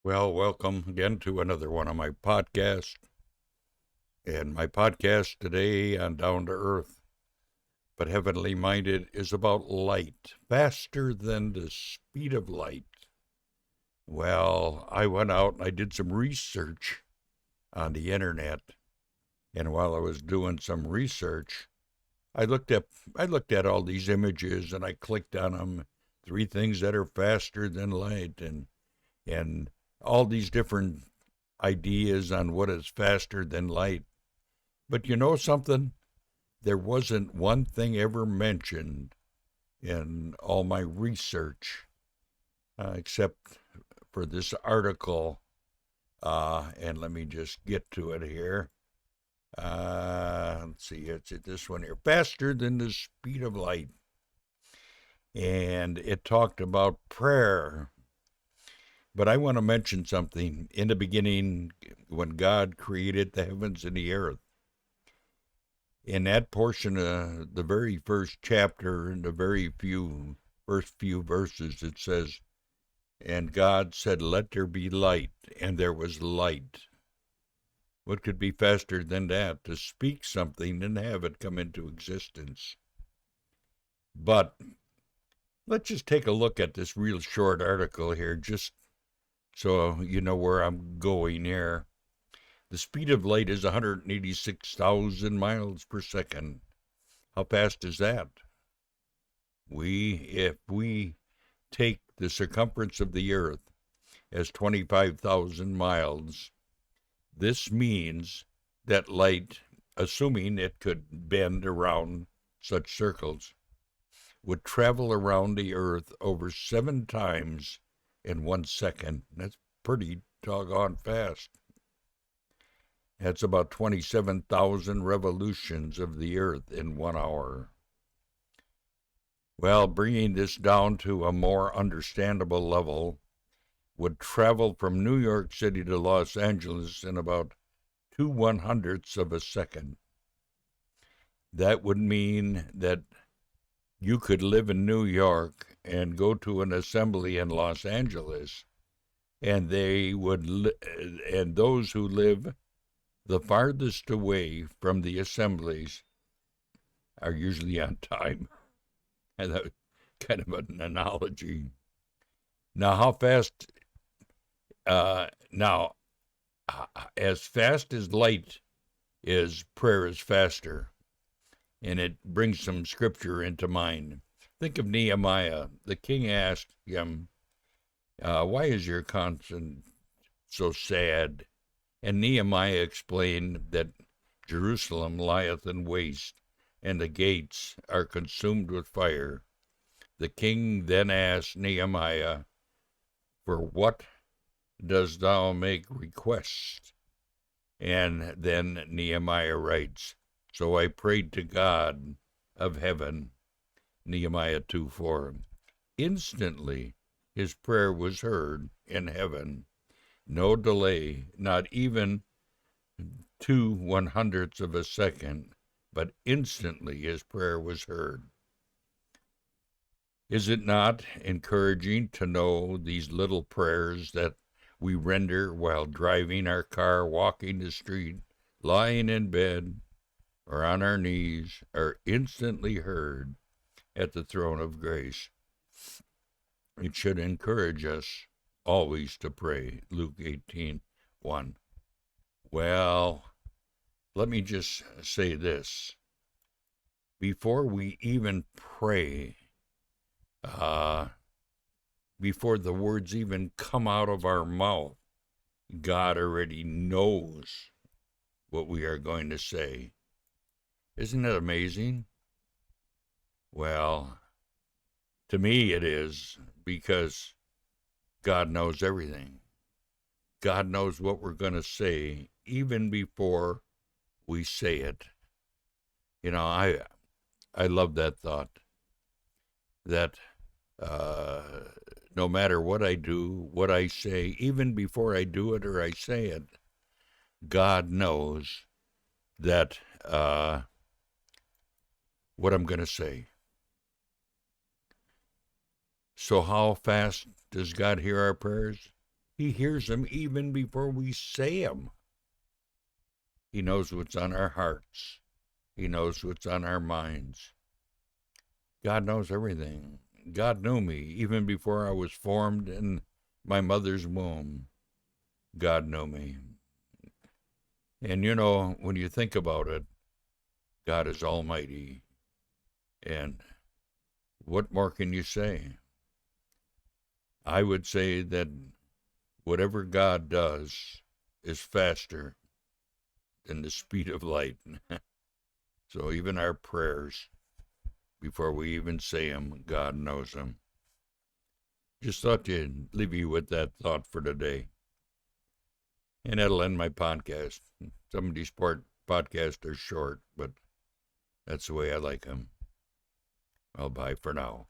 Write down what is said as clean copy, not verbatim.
Well, welcome again to another one of my podcasts. And my podcast today on Down to Earth, but Heavenly Minded is about light, faster than the speed of light. Well, I went out and I did some research on the internet. And while I was doing some research, I looked at all these images and I clicked on them. Three things that are faster than light and all these different ideas on what is faster than light. But you know something? There wasn't one thing ever mentioned in all my research, except for this article. And let me just get to it here. Let's see, it's this one here. Faster than the speed of light. And it talked about prayer. But I want to mention something. In the beginning, when God created the heavens and the earth, in that portion of the very first chapter, in the first few verses, it says, "And God said, let there be light, and there was light." What could be faster than that? To speak something and have it come into existence. But let's just take a look at this real short article here, just so you know where I'm going here. The speed of light is 186,000 miles per second. How fast is that? If we take the circumference of the earth as 25,000 miles, this means that light, assuming it could bend around such circles, would travel around the earth over 7 times in 1 second. That's pretty doggone fast. That's about 27,000 revolutions of the earth in 1 hour. Well, bringing this down to a more understandable level, would travel from New York City to Los Angeles in about 2/100ths of a second. That would mean that you could live in New York and go to an assembly in Los Angeles, and and those who live the farthest away from the assemblies are usually on time. And that's kind of an analogy. Now, how fast? Now, as fast as light is, prayer is faster, and it brings some scripture into mind. Think of Nehemiah. The king asked him, "Why is your conscience so sad?" And Nehemiah explained that Jerusalem lieth in waste, and the gates are consumed with fire. The king then asked Nehemiah, "For what dost thou make request?" And then Nehemiah writes, "So I prayed to God of heaven." Nehemiah 2:4. Instantly his prayer was heard in heaven. No delay, not even 2/100ths of a second, but instantly his prayer was heard. Is it not encouraging to know these little prayers that we render while driving our car, walking the street, lying in bed, or on our knees, are instantly heard at the throne of grace? It should encourage us always to pray. Luke 18:1. Well, let me just say this. Before we even pray, before the words even come out of our mouth, God already knows what we are going to say. Isn't that amazing? Well, to me it is, because God knows everything. God knows what we're going to say even before we say it. You know, I love that thought, that no matter what I do, what I say, even before I do it or I say it, God knows that what I'm going to say. So how fast does God hear our prayers? He hears them even before we say them. He knows what's on our hearts. He knows what's on our minds. God knows everything. God knew me even before I was formed in my mother's womb. God knew me. And you know, when you think about it, God is almighty. And what more can you say? I would say that whatever God does is faster than the speed of light. So even our prayers, before we even say them, God knows them. Just thought to leave you with that thought for today. And that'll end my podcast. Some of these podcasts are short, but that's the way I like them. Well, bye for now.